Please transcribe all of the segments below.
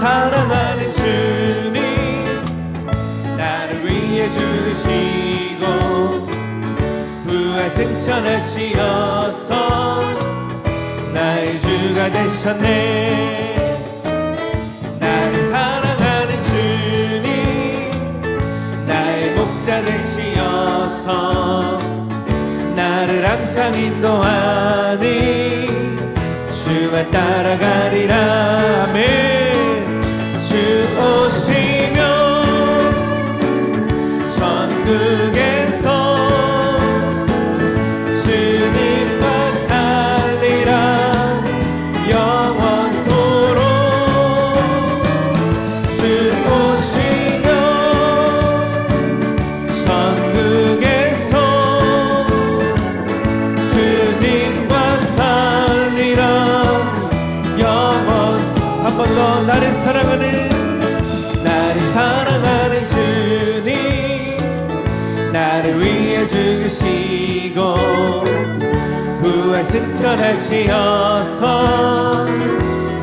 사랑하는 주님, 나를 위해 죽으시고 부활 승천하시어서 나의 주가 되셨네. 나를 사랑하는 주님, 나의 목자 되시어서 나를 항상 인도하니 주만 따라가리라. 아멘. 주 오시면 천국에서 주님과 살리라 영원토록. 주 오시면 천국에서 주님과 살리라 영원. 한 번 더. 나를 사랑하는 주님, 나를 위해 죽으시고 부활 승천하시어서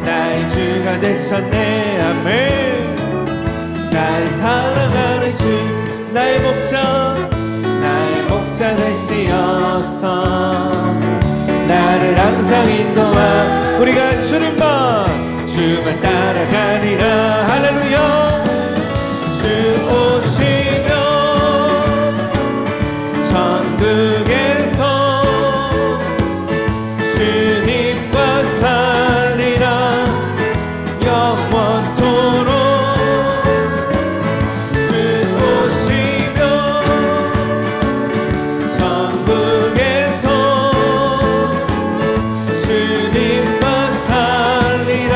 나의 주가 되셨네. 아멘. 나를 사랑하는 주, 나의 목자 되시어서 나를 항상 인도하. 우리가 주만 따라가리라. 할렐루야. 주 오시면 천국에서 주님과 살리라 영원토록. 주 오시면 천국에서 주님과 살리라.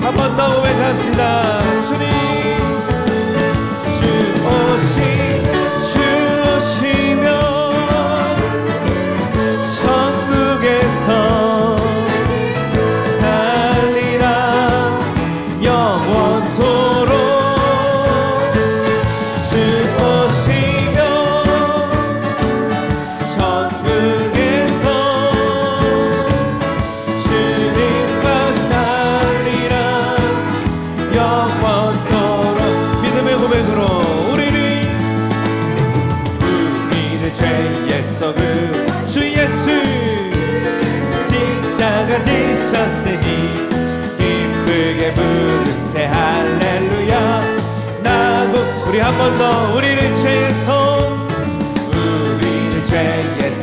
한 번 더 고백합시다. 주님, 주 오시면 천국에서 살리라 영원토록. 주 오시면 천국에서 주님과 살리라 영원토록. 믿음의 고백으로 우리를 죄의 썩은 주 예수 십자가 지셨으니 기쁘게 부르세 할렐루야. 나고 우리 한 번 더. 우리를 죄의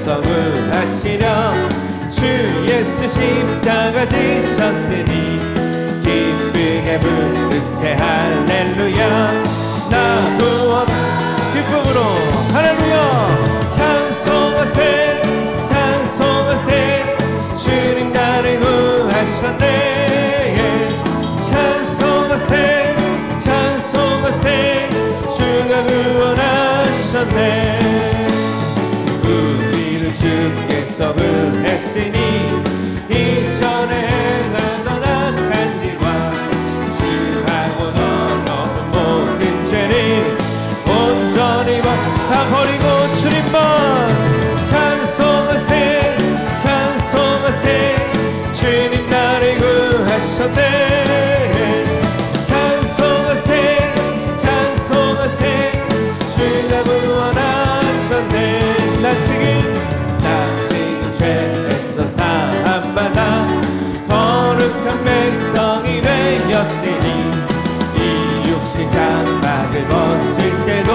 썩은 하시려 주 예수 십자가 지셨으니 기쁘게 부르세 할렐루야. 나 구원 기쁨으로 할렐루야. 찬송하세 주님 나를 구하셨네. 찬송하세 주가 구원하셨네. 우리를 주께서 구했으니 이전에 행하던 악한 일과 주하고 너는 모든 죄를 온전히 다 버리고 주님만 찬송하세 주님 나를 구하셨네. 찬송하세 주가 구원하셨네. 나 지금 죄에서 사함받아 거룩한 백성이 되었으니 이 육신 장막을 벗을 때도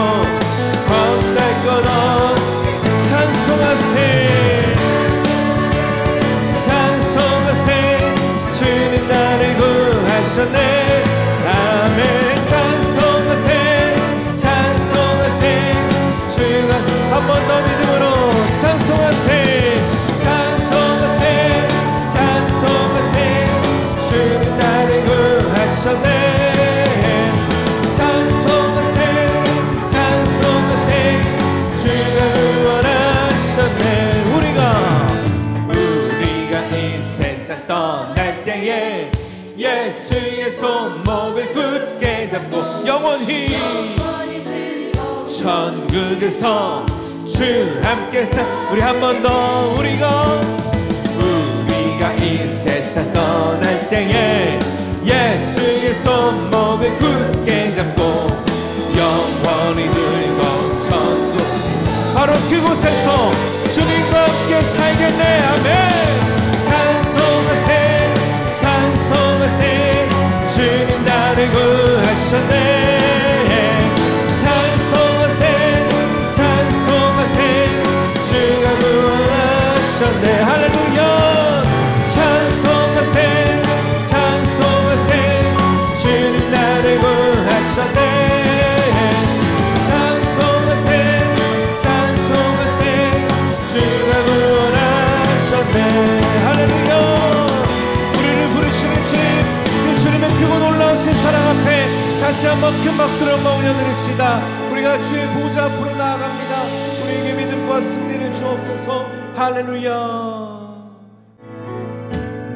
겁날 것 없이 찬송하세 주님 나를 구하셨네. 아멘. 찬송하세 주가 한 번 더 믿음으로 찬송하세 주님 나를 구하셨네. 찬송하세 주가 구원하셨네. 우리가 이 세상 떠날 때에 예수의 손목을 굳게 잡고 영원히 천국에서 주 함께 우리 한 번 더. 우리가 이 세상 떠날 때에 예수의 손목을 굳게 잡고 영원히 즐거운 천국 바로 그곳에서 주님과 함께 살겠네. 아멘. 찬송하세 찬송하세 주님 나를 구하셨네. 찬송하세 찬송하세 주가 구하셨네. 할렐루야. 찬송하세 찬송하세 주님 나를 구하셨네. 찬송하세 찬송하세 주가 구원하셨네. 할렐루야. 우리를 부르시는 주님, 그 주님의 크고 놀라우신 사랑 앞에 다시 한번 큰 박수로 한번 올려드립시다. 우리가 주의 보좌 앞으로 나아갑니다. 우리에게 믿음과 승리를 주옵소서. 할렐루야.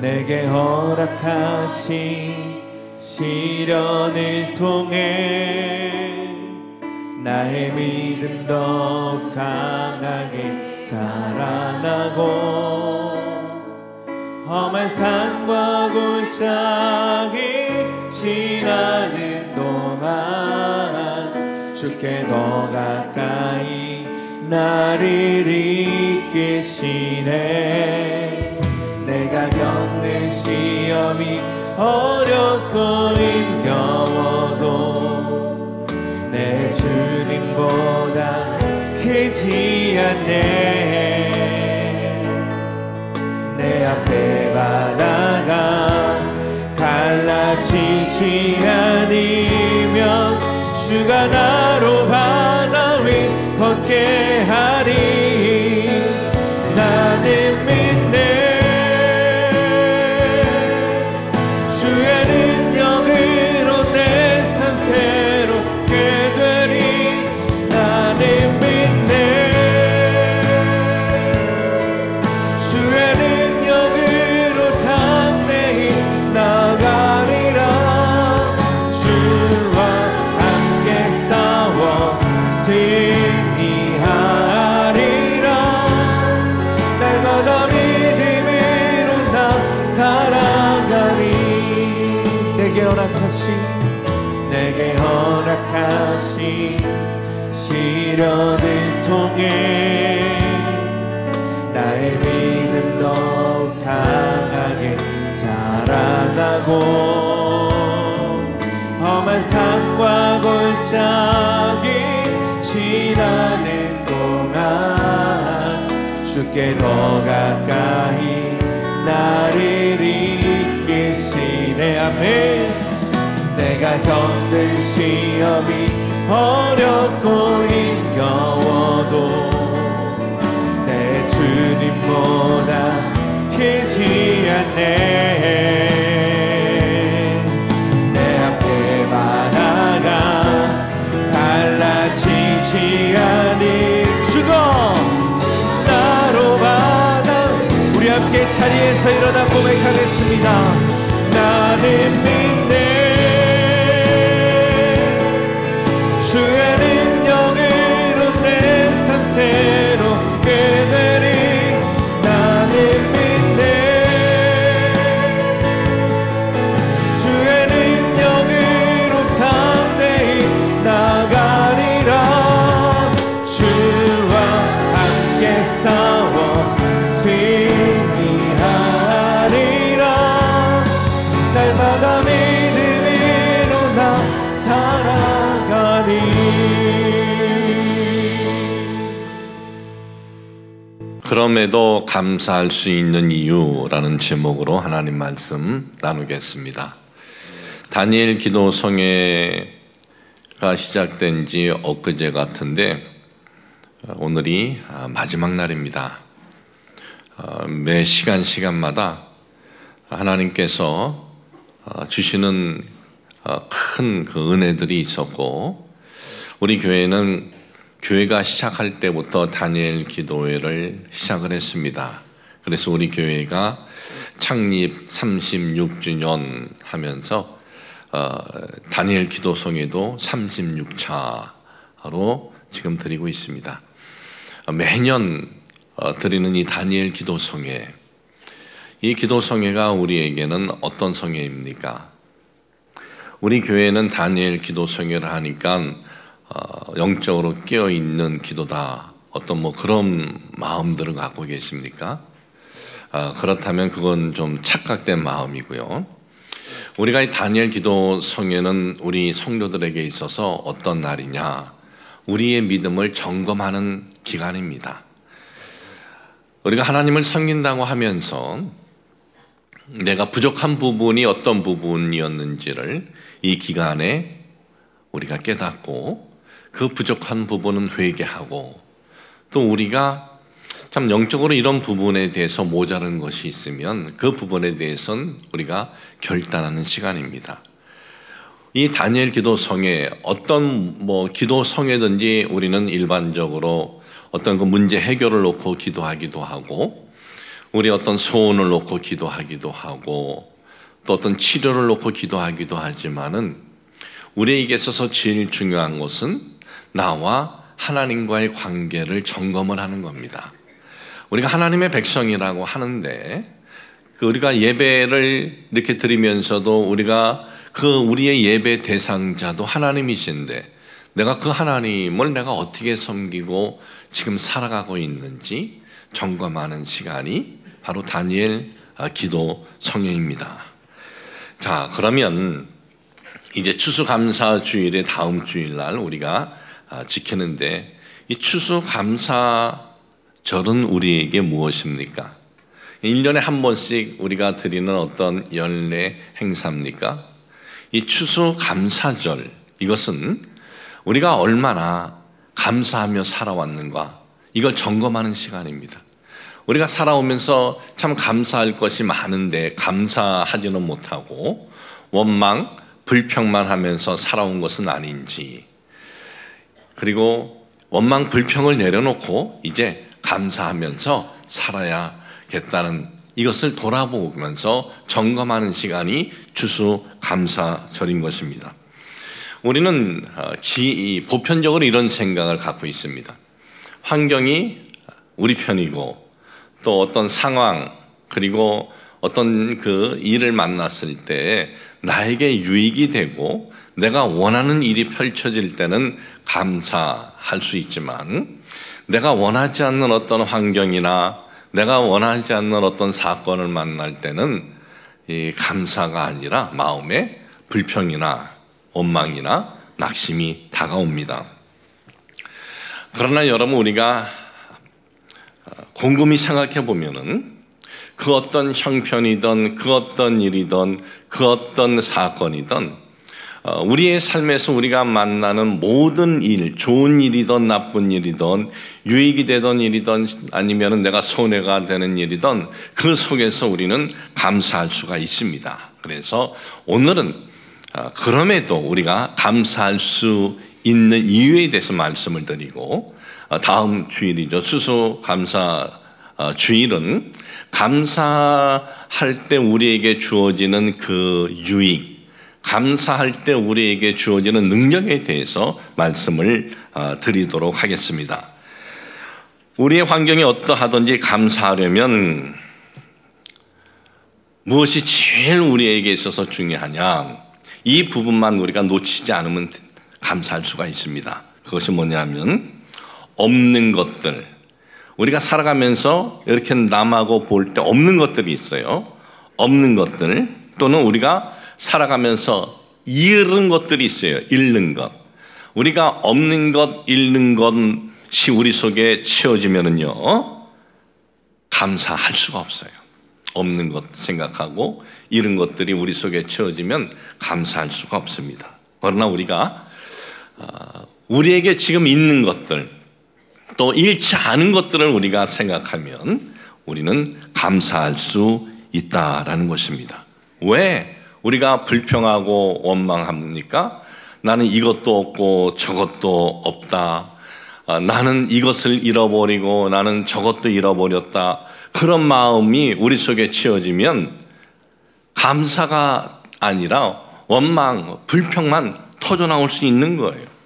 내게 허락하신 시련을 통해 나의 믿음 더욱 강하게 자라나고 험한 산과 골짜기 지나는 동안 주께 더 가까이 나를 이끄시네. 내가 겪는 시험이 어렵고 힘겨워도 내 주님보다 크지 않네. 내 앞에 바다가 갈라지지 않으면 주가 나로 바다 위 걷게 하리. 나는 믿네. 주의 능력으로 내 삶 새롭게 되리. 나는 믿네. 주의 능력으로 담대히 나가리라. 주와 함께 싸워 승리하리라. 날마다 믿음으로 나 살아가리. 내게 허락하신 시련을 통해 나의 믿음 더욱 강하게 자라나고 험한 산과 골짜기 지나는 동안 주께 더 가까이 나를 이끄시네. 아멘. 내가 겪는 시험이 어렵고 힘겨워도 내 주님보다 크지 않네. 내 앞에 바다가 갈라지지 않을 주가 나로 바다. 우리 함께 자리에서 일어나 고백하겠습니다. 나는 믿네. 주의 능력으로 내 삶 새롭게 되리. 나는 믿네. 주의 능력으로 담대히 나가리라. 주와 함께 싸워 승리하리라. 날마다 믿음으로 나 살아가리. 그럼에도 감사할 수 있는 이유라는 제목으로 하나님 말씀 나누겠습니다. 다니엘 기도성회가 시작된 지 엊그제 같은데 오늘이 마지막 날입니다. 매 시간마다 하나님께서 주시는 큰 그 은혜들이 있었고, 우리 교회는 교회가 시작할 때부터 다니엘 기도회를 시작을 했습니다. 그래서 우리 교회가 창립 36주년 하면서 다니엘 기도성회도 36차로 지금 드리고 있습니다. 매년 드리는 이 다니엘 기도성회, 이 기도성회가 우리에게는 어떤 성회입니까? 우리 교회는 다니엘 기도 성회를 하니까 영적으로 깨어있는 기도다, 어떤 뭐 그런 마음들을 갖고 계십니까? 그렇다면 그건 좀 착각된 마음이고요. 우리가 이 다니엘 기도 성회는 우리 성도들에게 있어서 어떤 날이냐, 우리의 믿음을 점검하는 기간입니다. 우리가 하나님을 섬긴다고 하면서 내가 부족한 부분이 어떤 부분이었는지를 이 기간에 우리가 깨닫고 그 부족한 부분은 회개하고, 또 우리가 참 영적으로 이런 부분에 대해서 모자란 것이 있으면 그 부분에 대해서는 우리가 결단하는 시간입니다. 이 다니엘 기도성에 어떤 기도성에든지 우리는 일반적으로 어떤 그 문제 해결을 놓고 기도하기도 하고, 우리 어떤 소원을 놓고 기도하기도 하고, 또 어떤 치료를 놓고 기도하기도 하지만은 우리에게 있어서 제일 중요한 것은 나와 하나님과의 관계를 점검을 하는 겁니다. 우리가 하나님의 백성이라고 하는데 우리가 예배를 이렇게 드리면서도 우리가 우리의 예배 대상자도 하나님이신데 내가 그 하나님을 내가 어떻게 섬기고 지금 살아가고 있는지 점검하는 시간이 바로 다니엘 기도 성회입니다. 자, 그러면 이제 추수감사주일의 다음 주일날 우리가 지키는데, 이 추수감사절은 우리에게 무엇입니까? 1년에 한 번씩 우리가 드리는 어떤 연례 행사입니까? 이 추수감사절, 이것은 우리가 얼마나 감사하며 살아왔는가, 이걸 점검하는 시간입니다. 우리가 살아오면서 참 감사할 것이 많은데 감사하지는 못하고 원망, 불평만 하면서 살아온 것은 아닌지, 그리고 원망, 불평을 내려놓고 이제 감사하면서 살아야겠다는 이것을 돌아보면서 점검하는 시간이 추수감사절인 것입니다. 우리는 보편적으로 이런 생각을 갖고 있습니다. 환경이 우리 편이고 또 어떤 상황, 그리고 어떤 그 일을 만났을 때 나에게 유익이 되고 내가 원하는 일이 펼쳐질 때는 감사할 수 있지만, 내가 원하지 않는 어떤 환경이나 내가 원하지 않는 어떤 사건을 만날 때는 이 감사가 아니라 마음에 불평이나 원망이나 낙심이 다가옵니다. 그러나 여러분, 우리가 곰곰이 생각해 보면은 그 어떤 형편이든 그 어떤 일이든 그 어떤 사건이든 우리의 삶에서 우리가 만나는 모든 일, 좋은 일이든 나쁜 일이든 유익이 되던 일이든 아니면 내가 손해가 되는 일이든 그 속에서 우리는 감사할 수가 있습니다. 그래서 오늘은 그럼에도 우리가 감사할 수 있는 이유에 대해서 말씀을 드리고, 다음 주일이죠. 추수감사 주일은 감사할 때 우리에게 주어지는 그 유익, 감사할 때 우리에게 주어지는 능력에 대해서 말씀을 드리도록 하겠습니다. 우리의 환경이 어떠하든지 감사하려면 무엇이 제일 우리에게 있어서 중요하냐, 이 부분만 우리가 놓치지 않으면 감사할 수가 있습니다. 그것이 뭐냐면 없는 것들, 우리가 살아가면서 이렇게 남하고 볼 때 없는 것들이 있어요. 없는 것들, 또는 우리가 살아가면서 잃은 것들이 있어요. 잃는 것. 우리가 없는 것, 잃는 것이 우리 속에 채워지면은요, 감사할 수가 없어요. 없는 것 생각하고 잃은 것들이 우리 속에 채워지면 감사할 수가 없습니다. 그러나 우리가 우리에게 지금 있는 것들, 또 잃지 않은 것들을 우리가 생각하면 우리는 감사할 수 있다라는 것입니다. 왜 우리가 불평하고 원망합니까? 나는 이것도 없고 저것도 없다. 나는 이것을 잃어버리고 나는 저것도 잃어버렸다. 그런 마음이 우리 속에 채워지면 감사가 아니라 원망, 불평만 터져나올 수 있는 거예요.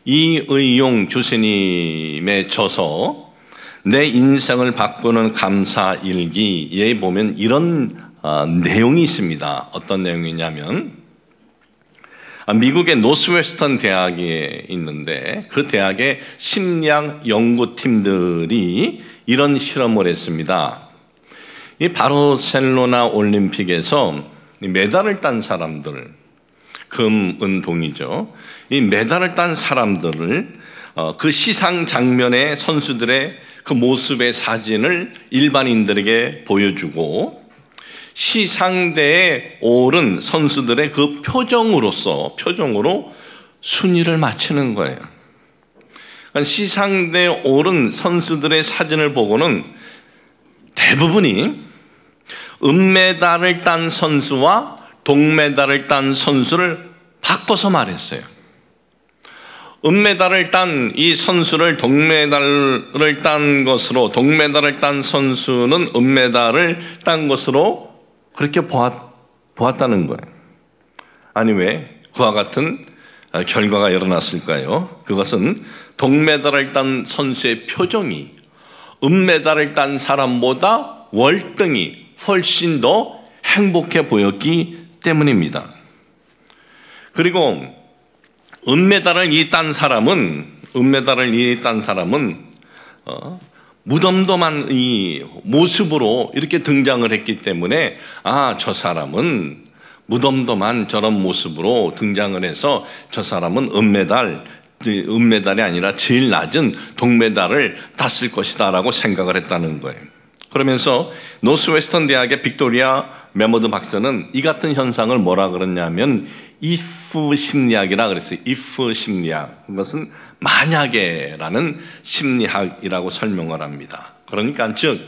이의용 교수님의 저서 내 인생을 바꾸는 감사 일기에 보면 이런 내용이 있습니다. 어떤 내용이냐면, 미국의 노스웨스턴 대학에 있는데 그 대학의 심리학 연구팀들이 이런 실험을 했습니다. 이 바르셀로나 올림픽에서 메달을 딴 사람들, 금, 은, 동이죠. 이 메달을 딴 사람들을 그 시상 장면의 선수들의 그 모습의 사진을 일반인들에게 보여주고 시상대에 오른 선수들의 그 표정으로 순위를 맞추는 거예요. 그러니까 시상대에 오른 선수들의 사진을 보고는 대부분이 은메달을 딴 선수와 동메달을 딴 선수를 바꿔서 말했어요. 은메달을 딴 이 선수를 동메달을 딴 것으로, 동메달을 딴 선수는 은메달을 딴 것으로 그렇게 보았다는 거예요. 아니 왜 그와 같은 결과가 일어났을까요? 그것은 동메달을 딴 선수의 표정이 은메달을 딴 사람보다 월등히 훨씬 더 행복해 보였기 때문입니다. 그리고 은메달을 딴 사람은 무덤덤한 이 모습으로 이렇게 등장을 했기 때문에 저 사람은 무덤덤한 저런 모습으로 등장을 해서 저 사람은 은메달이 아니라 제일 낮은 동메달을 땄을 것이다 라고 생각을 했다는 거예요. 그러면서 노스웨스턴 대학의 빅토리아 메모드 박사는 이 같은 현상을 뭐라 그러냐면 if 심리학이라 그랬어요. if 심리학. 그것은 만약에라는 심리학이라고 설명을 합니다. 그러니까 즉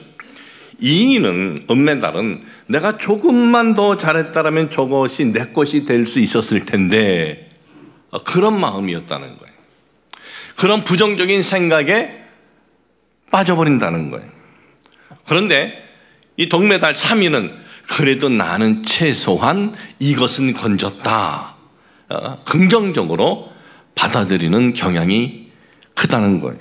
이인은 은메달은 내가 조금만 더 잘했다면 저것이 내 것이 될 수 있었을 텐데 그런 마음이었다는 거예요. 그런 부정적인 생각에 빠져버린다는 거예요. 그런데 이 동메달 3위는 그래도 나는 최소한 이것은 건졌다. 긍정적으로 받아들이는 경향이 크다는 거예요.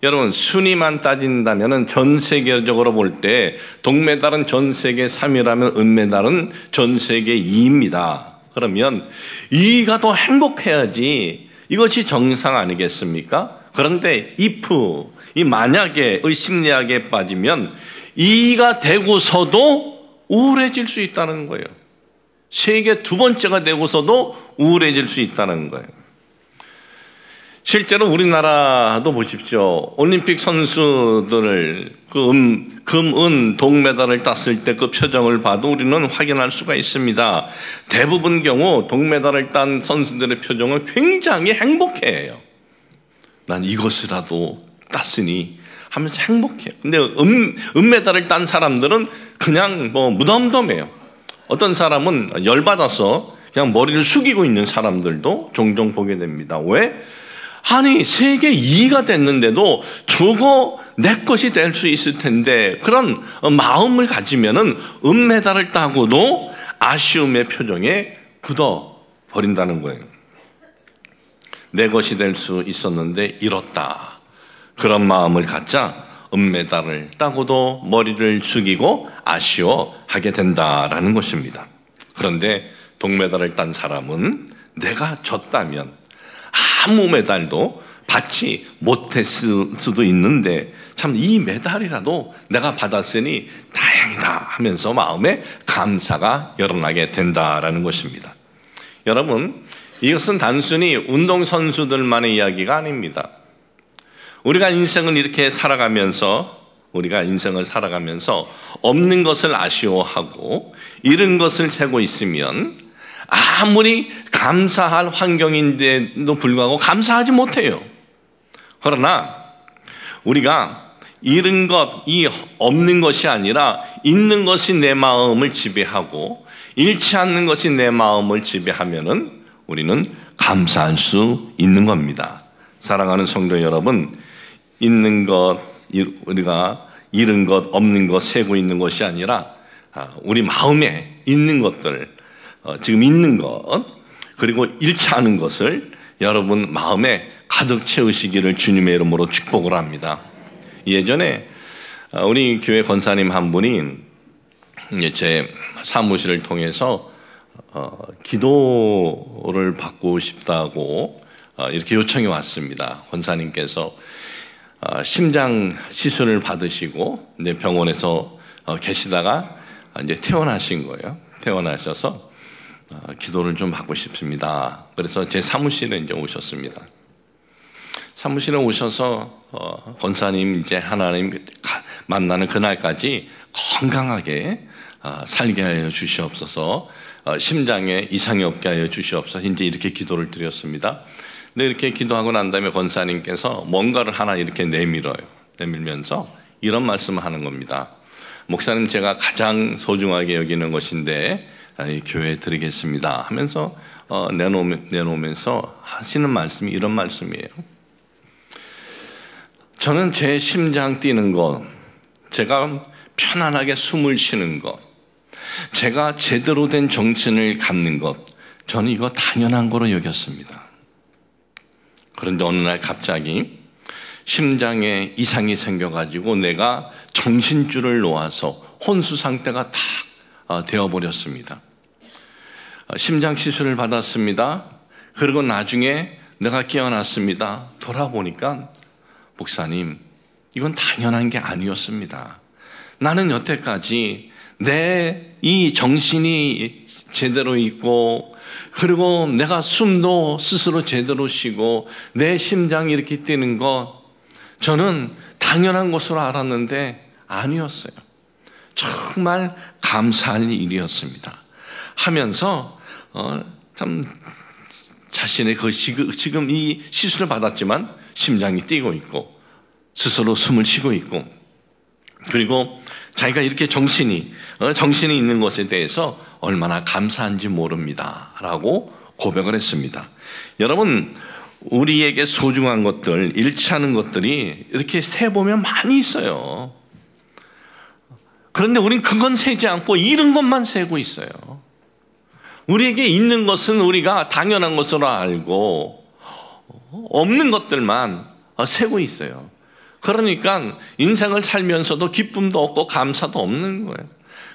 여러분 순위만 따진다면 전 세계적으로 볼 때 동메달은 전 세계 3위라면 은메달은 전 세계 2위입니다. 그러면 2위가 더 행복해야지 이것이 정상 아니겠습니까? 그런데 if, 이 만약에의 심리학에 빠지면 2위가 되고서도 우울해질 수 있다는 거예요. 세계 두 번째가 되고서도 우울해질 수 있다는 거예요. 실제로 우리나라도 보십시오. 올림픽 선수들을 금, 은, 동메달을 땄을 때 그 표정을 봐도 우리는 확인할 수가 있습니다. 대부분 경우 동메달을 딴 선수들의 표정은 굉장히 행복해해요. 난 이것이라도 땄으니 하면서 행복해요. 근데 은메달을 딴 사람들은 그냥 무덤덤해요. 어떤 사람은 열받아서 그냥 머리를 숙이고 있는 사람들도 종종 보게 됩니다. 왜? 아니 세계 2위가 됐는데도 저거 내 것이 될 수 있을 텐데 그런 마음을 가지면은 은메달을 따고도 아쉬움의 표정에 굳어버린다는 거예요. 내 것이 될 수 있었는데 잃었다. 그런 마음을 갖자 은메달을 따고도 머리를 숙이고 아쉬워하게 된다라는 것입니다. 그런데 동메달을 딴 사람은 내가 졌다면 아무 메달도 받지 못했을 수도 있는데 참 이 메달이라도 내가 받았으니 다행이다 하면서 마음에 감사가 일어나게 된다라는 것입니다. 여러분 이것은 단순히 운동선수들만의 이야기가 아닙니다. 우리가 인생을 이렇게 살아가면서 없는 것을 아쉬워하고 잃은 것을 세고 있으면 아무리 감사할 환경인데도 불구하고 감사하지 못해요. 그러나 우리가 잃은 것, 이 없는 것이 아니라 있는 것이 내 마음을 지배하고 잃지 않는 것이 내 마음을 지배하면은 우리는 감사할 수 있는 겁니다. 사랑하는 성도 여러분, 있는 것, 우리가 잃은 것, 없는 것 세고 있는 것이 아니라 우리 마음에 있는 것들, 지금 있는 것, 그리고 잃지 않은 것을 여러분 마음에 가득 채우시기를 주님의 이름으로 축복을 합니다. 예전에 우리 교회 권사님 한 분이 제 사무실을 통해서 기도를 받고 싶다고 이렇게 요청이 왔습니다. 권사님께서 심장 시술을 받으시고 이제 병원에서 계시다가 이제 퇴원하신 거예요. 퇴원하셔서 기도를 좀 받고 싶습니다. 그래서 제 사무실에 이제 오셨습니다. 사무실에 오셔서 권사님 이제 하나님 만나는 그날까지 건강하게 살게 하여 주시옵소서, 심장에 이상이 없게 하여 주시옵소서, 이제 이렇게 기도를 드렸습니다. 근데 이렇게 기도하고 난 다음에 권사님께서 뭔가를 하나 이렇게 내밀면서 이런 말씀을 하는 겁니다. 목사님, 제가 가장 소중하게 여기는 것인데 교회에 드리겠습니다 하면서 내놓으면서 하시는 말씀이 이런 말씀이에요. 저는 제 심장 뛰는 것, 제가 편안하게 숨을 쉬는 것, 제가 제대로 된 정신을 갖는 것, 저는 이거 당연한 거로 여겼습니다. 그런데 어느 날 갑자기 심장에 이상이 생겨가지고 내가 정신줄을 놓아서 혼수 상태가 다 되어버렸습니다. 심장 시술을 받았습니다. 그리고 나중에 내가 깨어났습니다. 돌아보니까 목사님, 이건 당연한 게 아니었습니다. 나는 여태까지 내 이 정신이 제대로 있고, 그리고 내가 숨도 스스로 제대로 쉬고 내 심장이 이렇게 뛰는 거 저는 당연한 것으로 알았는데 아니었어요. 정말 감사할 일이었습니다 하면서 참 자신의 지금 이 시술을 받았지만 심장이 뛰고 있고 스스로 숨을 쉬고 있고, 그리고 자기가 이렇게 정신이 있는 것에 대해서 얼마나 감사한지 모릅니다 라고 고백을 했습니다. 여러분, 우리에게 소중한 것들, 잃지 않은 것들이 이렇게 세보면 많이 있어요. 그런데 우린 그건 세지 않고 잃은 것만 세고 있어요. 우리에게 있는 것은 우리가 당연한 것으로 알고 없는 것들만 세고 있어요. 그러니까 인생을 살면서도 기쁨도 없고 감사도 없는 거예요.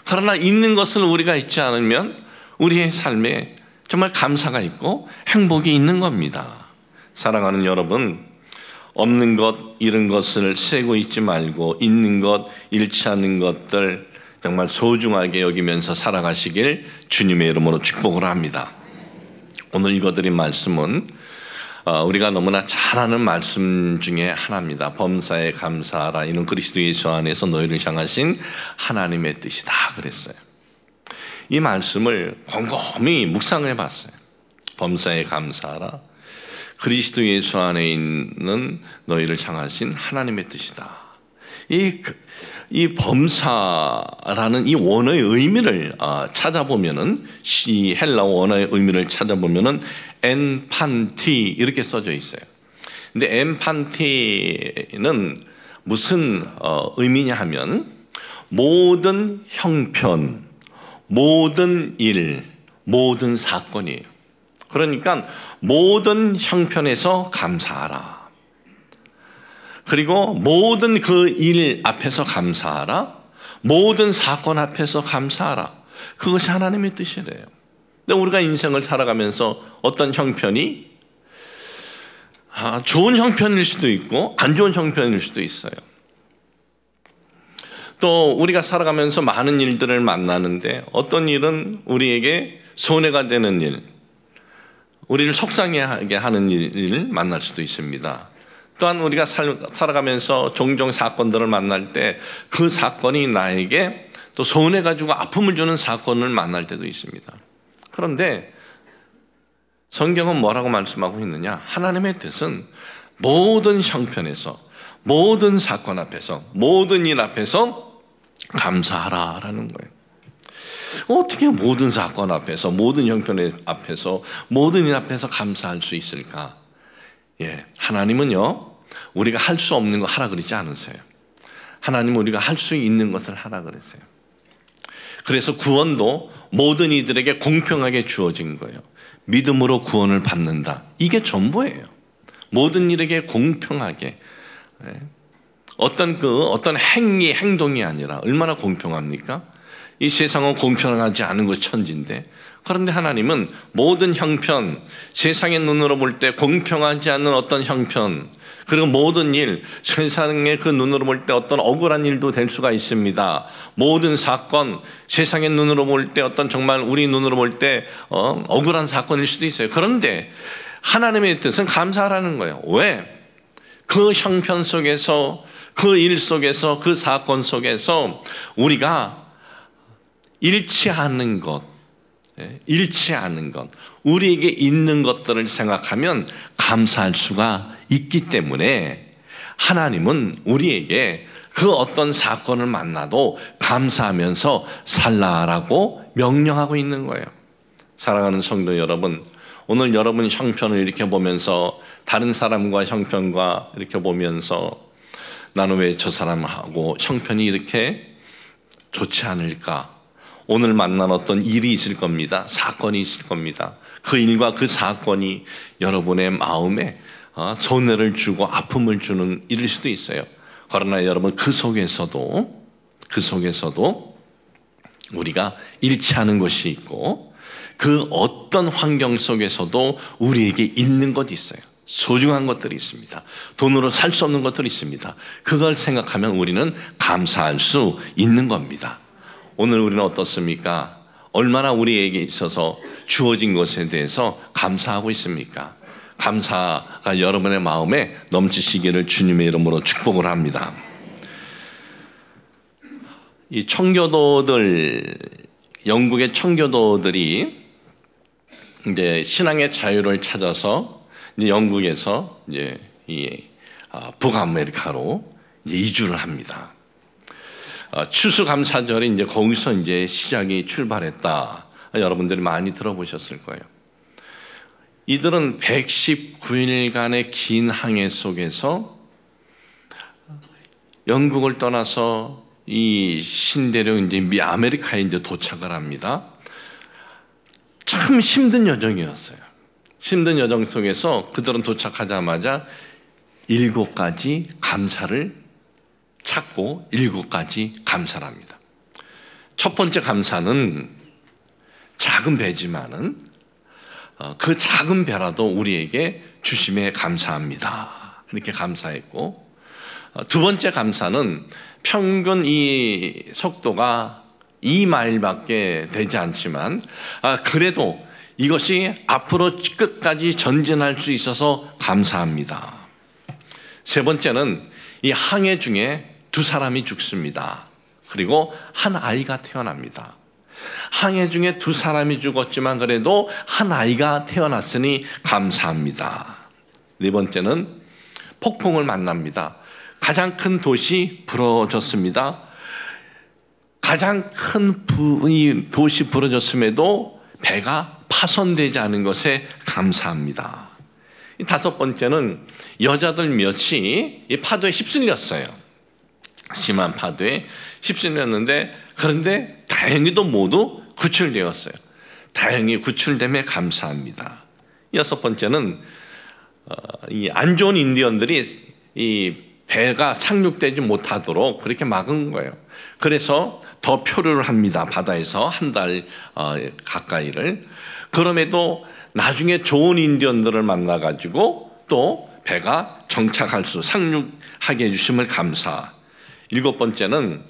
그러나 있는 것을 우리가 잊지 않으면 우리의 삶에 정말 감사가 있고 행복이 있는 겁니다. 사랑하는 여러분, 없는 것, 잃은 것을 세고 있지 말고 있는 것, 잃지 않은 것들 정말 소중하게 여기면서 살아가시길 주님의 이름으로 축복을 합니다. 오늘 읽어드린 말씀은 우리가 너무나 잘 아는 말씀 중에 하나입니다. 범사에 감사하라, 이는 그리스도 예수 안에서 너희를 향하신 하나님의 뜻이다 그랬어요. 이 말씀을 곰곰이 묵상해 봤어요. 범사에 감사하라, 그리스도 예수 안에 있는 너희를 향하신 하나님의 뜻이다. 이 범사라는 이 원어의 의미를 찾아보면은, 이 헬라어 원어의 의미를 찾아보면은 엔판티 이렇게 써져 있어요. 근데 엔판티는 무슨 의미냐 하면 모든 형편, 모든 일, 모든 사건이에요. 그러니까 모든 형편에서 감사하라. 그리고 모든 그 일 앞에서 감사하라. 모든 사건 앞에서 감사하라. 그것이 하나님의 뜻이래요. 근데 우리가 인생을 살아가면서 어떤 형편이 좋은 형편일 수도 있고 안 좋은 형편일 수도 있어요. 또 우리가 살아가면서 많은 일들을 만나는데 어떤 일은 우리에게 손해가 되는 일, 우리를 속상해하게 하는 일을 만날 수도 있습니다. 또한 우리가 살아가면서 종종 사건들을 만날 때 그 사건이 나에게 또 손해가 주고 아픔을 주는 사건을 만날 때도 있습니다. 그런데 성경은 뭐라고 말씀하고 있느냐? 하나님의 뜻은 모든 형편에서, 모든 사건 앞에서, 모든 일 앞에서 감사하라라는 거예요. 어떻게 모든 사건 앞에서, 모든 형편 앞에서, 모든 일 앞에서 감사할 수 있을까? 하나님은요, 우리가 할 수 없는 거 하라 그러지 않으세요. 하나님은 우리가 할 수 있는 것을 하라 그랬어요. 그래서 구원도 모든 이들에게 공평하게 주어진 거예요. 믿음으로 구원을 받는다. 이게 전부예요. 모든 일에게 공평하게. 어떤 행동이 아니라 얼마나 공평합니까? 이 세상은 공평하지 않은 것 천지인데, 그런데 하나님은 모든 형편, 세상의 눈으로 볼 때 공평하지 않는 어떤 형편, 그리고 모든 일, 세상의 그 눈으로 볼 때 어떤 억울한 일도 될 수가 있습니다. 모든 사건, 세상의 눈으로 볼 때 어떤 정말 우리 눈으로 볼 때 억울한 사건일 수도 있어요. 그런데 하나님의 뜻은 감사하라는 거예요. 왜? 그 형편 속에서, 그 일 속에서, 그 사건 속에서 우리가 잃지 않는 것, 우리에게 있는 것들을 생각하면 감사할 수가 있기 때문에 하나님은 우리에게 그 어떤 사건을 만나도 감사하면서 살라라고 명령하고 있는 거예요. 사랑하는 성도 여러분, 오늘 여러분 형편을 이렇게 보면서, 다른 사람과 형편과 이렇게 보면서 나는 왜 저 사람하고 형편이 이렇게 좋지 않을까? 오늘 만난 어떤 일이 있을 겁니다. 사건이 있을 겁니다. 그 일과 그 사건이 여러분의 마음에 손해를 주고 아픔을 주는 일일 수도 있어요. 그러나 여러분, 그 속에서도 우리가 잃지 않은 것이 있고, 그 어떤 환경 속에서도 우리에게 있는 것이 있어요. 소중한 것들이 있습니다. 돈으로 살 수 없는 것들이 있습니다. 그걸 생각하면 우리는 감사할 수 있는 겁니다. 오늘 우리는 어떻습니까? 얼마나 우리에게 있어서 주어진 것에 대해서 감사하고 있습니까? 감사가 여러분의 마음에 넘치시기를 주님의 이름으로 축복을 합니다. 이 청교도들, 영국의 청교도들이 이제 신앙의 자유를 찾아서 이제 영국에서 이제 북아메리카로 이제 이주를 합니다. 추수감사절이 이제 거기서 이제 시작이 출발했다. 여러분들이 많이 들어보셨을 거예요. 이들은 119일간의 긴 항해 속에서 영국을 떠나서 이 신대륙 이제 아메리카에 이제 도착을 합니다. 참 힘든 여정이었어요. 힘든 여정 속에서 그들은 도착하자마자 7가지 감사를 찾고 7가지 감사를 합니다. 첫 번째 감사는 작은 배지만은 그 작은 배라도 우리에게 주심에 감사합니다. 이렇게 감사했고, 두 번째 감사는 평균 이 속도가 2마일밖에 되지 않지만 그래도 이것이 앞으로 끝까지 전진할 수 있어서 감사합니다. 세 번째는 이 항해 중에 2사람이 죽습니다. 그리고 한 아이가 태어납니다. 항해 중에 2사람이 죽었지만 그래도 한 아이가 태어났으니 감사합니다. 네 번째는 폭풍을 만납니다. 가장 큰 도시 부러졌습니다. 가장 큰 도시 부러졌음에도 배가 파손되지 않은 것에 감사합니다. 이 5번째는 여자들 몇이 이 파도에 휩쓸렸어요. 심한 파도에 휩쓸렸는데, 그런데 다행히도 모두 구출되었어요. 다행히 구출됨에 감사합니다. 6번째는 이 안 좋은 인디언들이 이 배가 상륙되지 못하도록 그렇게 막은 거예요. 그래서 더 표류를 합니다. 바다에서 한 달 가까이를. 그럼에도 나중에 좋은 인디언들을 만나가지고 또 배가 정착할 수, 상륙하게 해주심을 감사. 7번째는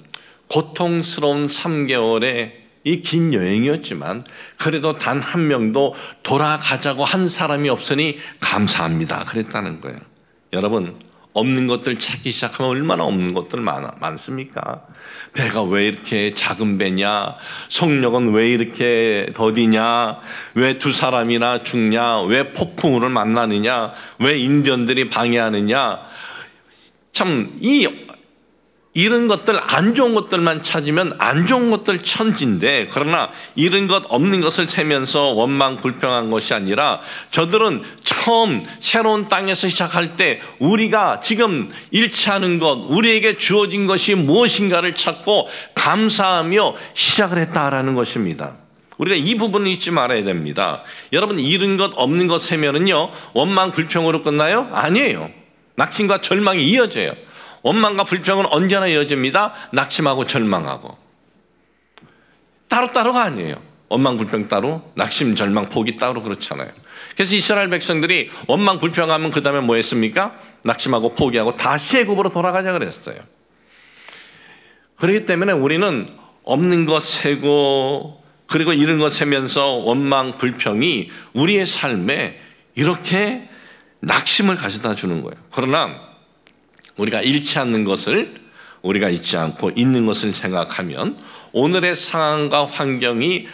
고통스러운 3개월의 이 긴 여행이었지만 그래도 단 한 명도 돌아가자고 한 사람이 없으니 감사합니다. 그랬다는 거예요. 여러분, 없는 것들 찾기 시작하면 얼마나 없는 것들 많습니까? 배가 왜 이렇게 작은 배냐? 속력은 왜 이렇게 더디냐? 왜 2사람이나 죽냐? 왜 폭풍우를 만나느냐? 왜 인디언들이 방해하느냐? 참 이런 것들, 안 좋은 것들만 찾으면 안 좋은 것들 천지인데, 그러나 이런 것 없는 것을 세면서 원망 불평한 것이 아니라 저들은 처음 새로운 땅에서 시작할 때 우리가 지금 잃지 않은 것, 우리에게 주어진 것이 무엇인가를 찾고 감사하며 시작을 했다라는 것입니다. 우리가 이 부분을 잊지 말아야 됩니다. 여러분, 잃은 것 없는 것 세면은요 원망 불평으로 끝나요? 아니에요. 낙심과 절망이 이어져요. 원망과 불평은 언제나 이어집니다. 낙심하고 절망하고. 따로따로가 아니에요. 원망불평 따로, 낙심, 절망, 포기 따로 그렇잖아요. 그래서 이스라엘 백성들이 원망불평하면 그 다음에 뭐 했습니까? 낙심하고 포기하고 다시 애굽으로 돌아가자 그랬어요. 그렇기 때문에 우리는 없는 것 세고 그리고 잃은 것 세면서 원망, 불평이 우리의 삶에 이렇게 낙심을 가져다 주는 거예요. 그러나 우리가 잃지 않는 것을 우리가 잊지 않고 있는 것을 생각하면 오늘의 상황과 환경이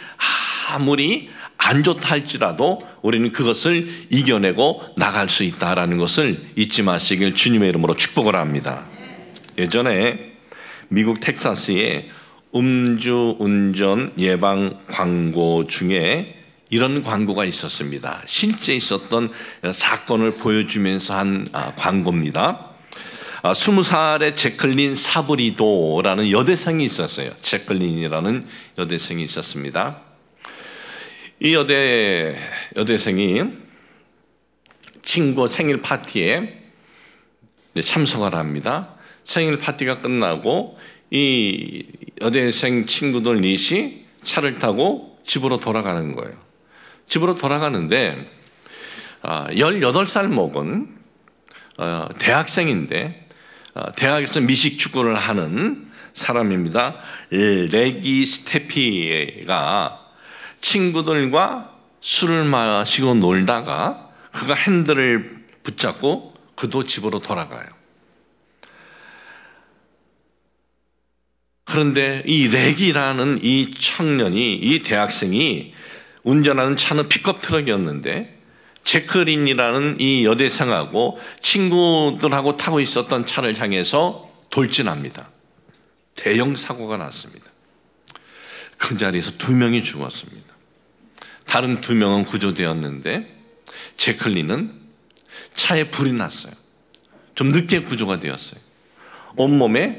아무리 안 좋다 할지라도 우리는 그것을 이겨내고 나갈 수 있다라는 것을 잊지 마시길 주님의 이름으로 축복을 합니다. 예전에 미국 텍사스에 음주운전 예방 광고 중에 이런 광고가 있었습니다. 실제 있었던 사건을 보여주면서 한 광고입니다. 20살의 제클린 사브리도라는 여대생이 있었어요. 제클린이라는 여대생이 있었습니다. 이 여대생이 친구 생일 파티에 참석을 합니다. 생일 파티가 끝나고 이 여대생 친구들 넷이 차를 타고 집으로 돌아가는 거예요. 집으로 돌아가는데 18살 먹은 대학생인데 대학에서 미식축구를 하는 사람입니다. 레기 스테피가 친구들과 술을 마시고 놀다가 그가 핸들을 붙잡고 그도 집으로 돌아가요. 그런데 이 레기라는 이 청년이, 이 대학생이 운전하는 차는 픽업 트럭이었는데 제클린이라는 이 여대생하고 친구들하고 타고 있었던 차를 향해서 돌진합니다. 대형 사고가 났습니다. 그 자리에서 2명이 죽었습니다. 다른 2명은 구조되었는데 제클린은 차에 불이 났어요. 좀 늦게 구조가 되었어요. 온몸에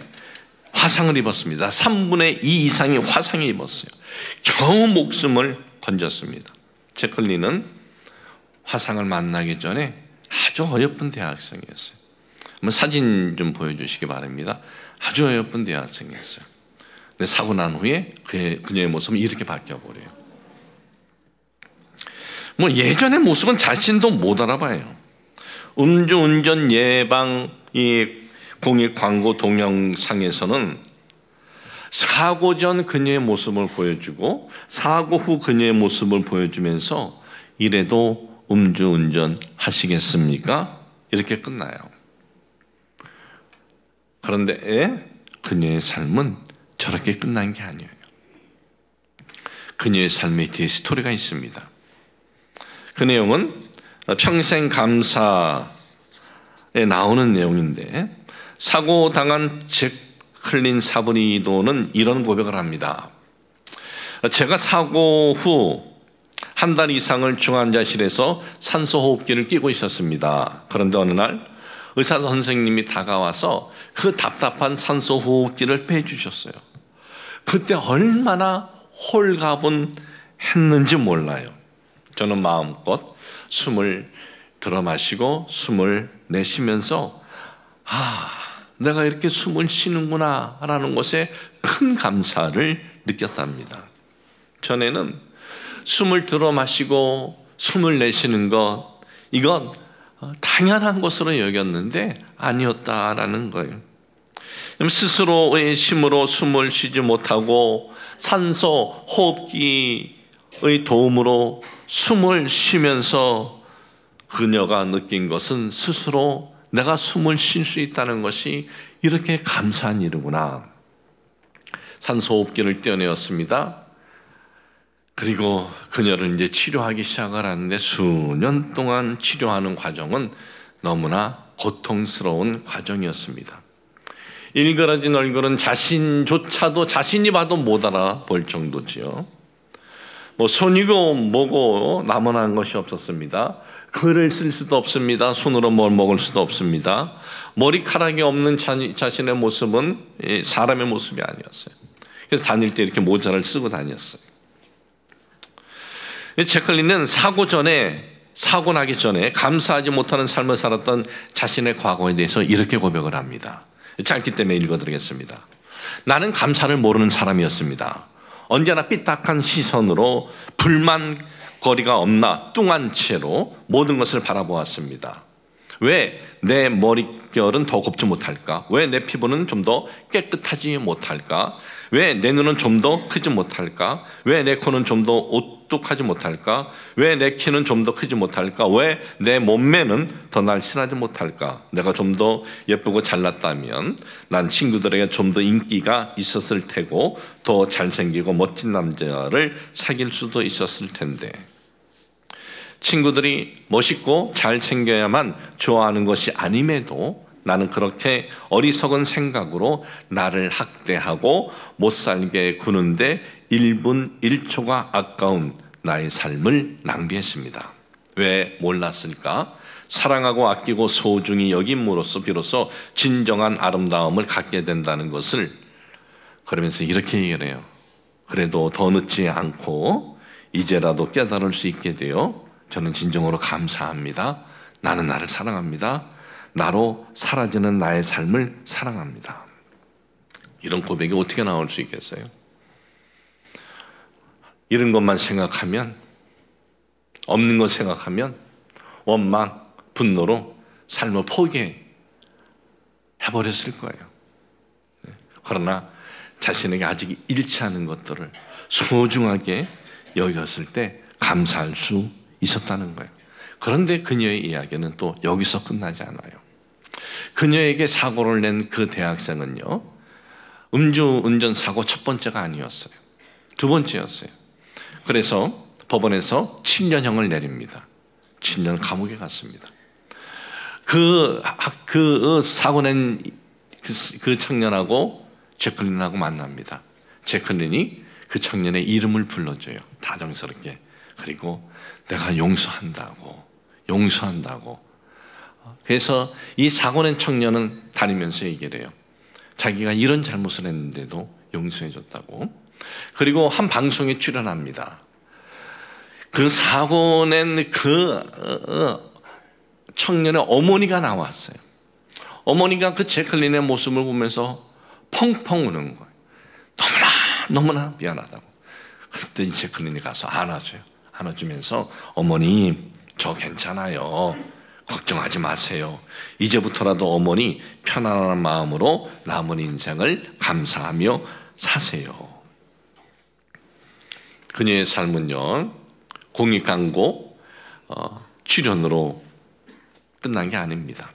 화상을 입었습니다. 3분의 2 이상이 화상을 입었어요. 겨우 목숨을 건졌습니다. 제클린은 화상을 만나기 전에 아주 어여쁜 대학생이었어요. 한번 사진 좀 보여주시기 바랍니다. 아주 어여쁜 대학생이었어요. 근데 사고 난 후에 그녀의 모습은 이렇게 바뀌어버려요. 뭐 예전의 모습은 자신도 못 알아봐요. 음주운전 예방 이 공익 광고 동영상에서는 사고 전 그녀의 모습을 보여주고 사고 후 그녀의 모습을 보여주면서 이래도 음주운전 하시겠습니까? 이렇게 끝나요. 그런데 그녀의 삶은 저렇게 끝난 게 아니에요. 그녀의 삶의 뒤에 스토리가 있습니다. 그 내용은 평생 감사에 나오는 내용인데 사고 당한 제클린 사브리도는 이런 고백을 합니다. 제가 사고 후 한 달 이상을 중환자실에서 산소호흡기를 끼고 있었습니다. 그런데 어느 날 의사 선생님이 다가와서 그 답답한 산소호흡기를 빼주셨어요. 그때 얼마나 홀가분했는지 몰라요. 저는 마음껏 숨을 들어 마시고 숨을 내쉬면서 내가 이렇게 숨을 쉬는구나 라는 것에 큰 감사를 느꼈답니다. 전에는 숨을 들어 마시고 숨을 내쉬는 것, 이건 당연한 것으로 여겼는데 아니었다라는 거예요. 스스로의 힘으로 숨을 쉬지 못하고 산소 호흡기의 도움으로 숨을 쉬면서 그녀가 느낀 것은 스스로 내가 숨을 쉴 수 있다는 것이 이렇게 감사한 일이구나. 산소호흡기를 떼어내었습니다. 그리고 그녀를 이제 치료하기 시작을 하는데 수년 동안 치료하는 과정은 너무나 고통스러운 과정이었습니다. 일그러진 얼굴은 자신조차도 자신이 봐도 못 알아볼 정도지요. 뭐 손이고 뭐고 남아난 것이 없었습니다. 글을 쓸 수도 없습니다. 손으로 뭘 먹을 수도 없습니다. 머리카락이 없는 자신의 모습은 사람의 모습이 아니었어요. 그래서 다닐 때 이렇게 모자를 쓰고 다녔어요. 제클린은 사고 나기 전에 감사하지 못하는 삶을 살았던 자신의 과거에 대해서 이렇게 고백을 합니다. 짧기 때문에 읽어드리겠습니다. 나는 감사를 모르는 사람이었습니다. 언제나 삐딱한 시선으로 불만거리가 없나 뚱한 채로 모든 것을 바라보았습니다. 왜 내 머릿결은 더 곱지 못할까? 왜 내 피부는 좀 더 깨끗하지 못할까? 왜 내 눈은 좀 더 크지 못할까? 왜 내 코는 좀 더 오똑하지 못할까? 왜 내 키는 좀 더 크지 못할까? 왜 내 몸매는 더 날씬하지 못할까? 내가 좀 더 예쁘고 잘났다면 난 친구들에게 좀 더 인기가 있었을 테고 더 잘생기고 멋진 남자를 사귈 수도 있었을 텐데, 친구들이 멋있고 잘생겨야만 좋아하는 것이 아님에도 나는 그렇게 어리석은 생각으로 나를 학대하고 못살게 구는데 1분 1초가 아까운 나의 삶을 낭비했습니다. 왜 몰랐을까? 사랑하고 아끼고 소중히 여김으로써 비로소 진정한 아름다움을 갖게 된다는 것을, 그러면서 이렇게 얘기를 해요. 그래도 더 늦지 않고 이제라도 깨달을 수 있게 되어 저는 진정으로 감사합니다. 나는 나를 사랑합니다. 나로 사라지는 나의 삶을 사랑합니다. 이런 고백이 어떻게 나올 수 있겠어요? 이런 것만 생각하면, 없는 것 생각하면 원망, 분노로 삶을 포기해버렸을 거예요. 그러나 자신에게 아직 잃지 않은 것들을 소중하게 여겼을 때 감사할 수 있었다는 거예요. 그런데 그녀의 이야기는 또 여기서 끝나지 않아요. 그녀에게 사고를 낸 그 대학생은요, 음주운전 사고 첫 번째가 아니었어요. 두 번째였어요. 그래서 법원에서 7년형을 내립니다. 7년 감옥에 갔습니다. 그 사고 낸 그 청년하고 제클린하고 만납니다. 제클린이 그 청년의 이름을 불러줘요. 다정스럽게. 그리고 내가 용서한다고. 그래서 이 사고 낸 청년은 다니면서 얘기를 해요. 자기가 이런 잘못을 했는데도 용서해줬다고. 그리고 한 방송에 출연합니다. 그 사고 낸 그 청년의 어머니가 나왔어요. 어머니가 그 제클린의 모습을 보면서 펑펑 우는 거예요. 너무나 미안하다고. 그때 이 제클린이 가서 안아줘요. 안아주면서 어머니, 저 괜찮아요. 걱정하지 마세요. 이제부터라도 어머니 편안한 마음으로 남은 인생을 감사하며 사세요. 그녀의 삶은요, 공익 광고 출연으로 끝난 게 아닙니다.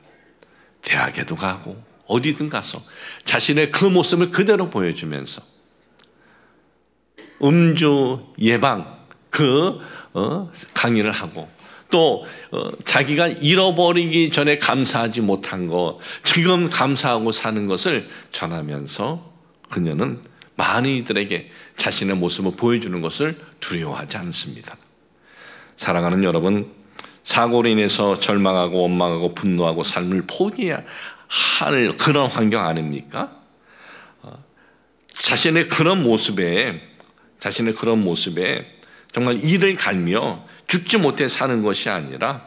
대학에도 가고 어디든 가서 자신의 그 모습을 그대로 보여주면서 음주 예방 강의를 하고, 또 자기가 잃어버리기 전에 감사하지 못한 것, 지금 감사하고 사는 것을 전하면서 그녀는 많은 이들에게 자신의 모습을 보여주는 것을 두려워하지 않습니다. 사랑하는 여러분, 사고로 인해서 절망하고 원망하고 분노하고 삶을 포기해야 할 그런 환경 아닙니까? 자신의 그런 모습에 정말 이를 갈며 죽지 못해 사는 것이 아니라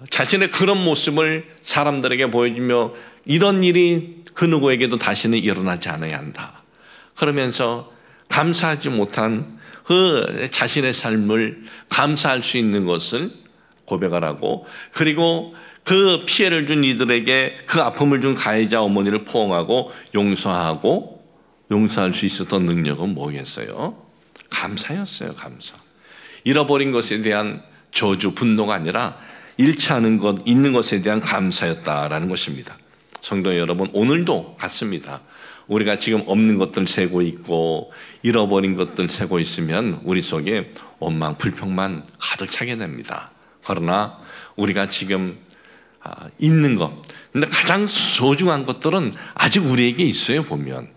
자신의 그런 모습을 사람들에게 보여주며 이런 일이 그 누구에게도 다시는 일어나지 않아야 한다. 그러면서 감사하지 못한 그 자신의 삶을 감사할 수 있는 것을 고백을 하고, 그리고 그 피해를 준 이들에게 그 아픔을 준 가해자 어머니를 포옹하고 용서할 수 있었던 능력은 뭐겠어요? 감사였어요. 감사. 잃어버린 것에 대한 저주, 분노가 아니라 잃지 않은 것, 있는 것에 대한 감사였다라는 것입니다. 성도 여러분, 오늘도 같습니다. 우리가 지금 없는 것들 세고 있고 잃어버린 것들 세고 있으면 우리 속에 원망, 불평만 가득 차게 됩니다. 그러나 우리가 지금 있는 것, 근데 가장 소중한 것들은 아직 우리에게 있어요. 보면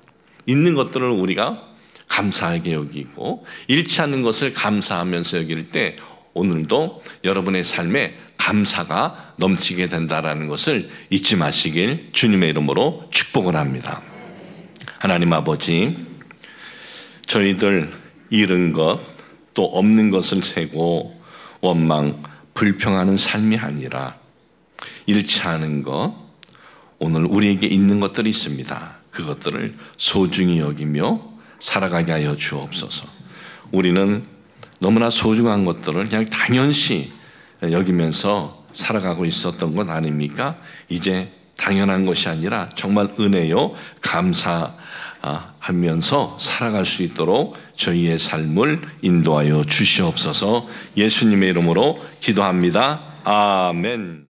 있는 것들을 우리가 감사하게 여기고 잃지 않는 것을 감사하면서 여길 때 오늘도 여러분의 삶에 감사가 넘치게 된다는 것을 잊지 마시길 주님의 이름으로 축복을 합니다. 하나님 아버지, 저희들 잃은 것 또 없는 것을 세고 원망, 불평하는 삶이 아니라 잃지 않은 것, 오늘 우리에게 있는 것들이 있습니다. 그것들을 소중히 여기며 살아가게 하여 주옵소서. 우리는 너무나 소중한 것들을 그냥 당연시 여기면서 살아가고 있었던 것 아닙니까? 이제 당연한 것이 아니라 정말 은혜요 감사하면서 살아갈 수 있도록 저희의 삶을 인도하여 주시옵소서. 예수님의 이름으로 기도합니다. 아멘.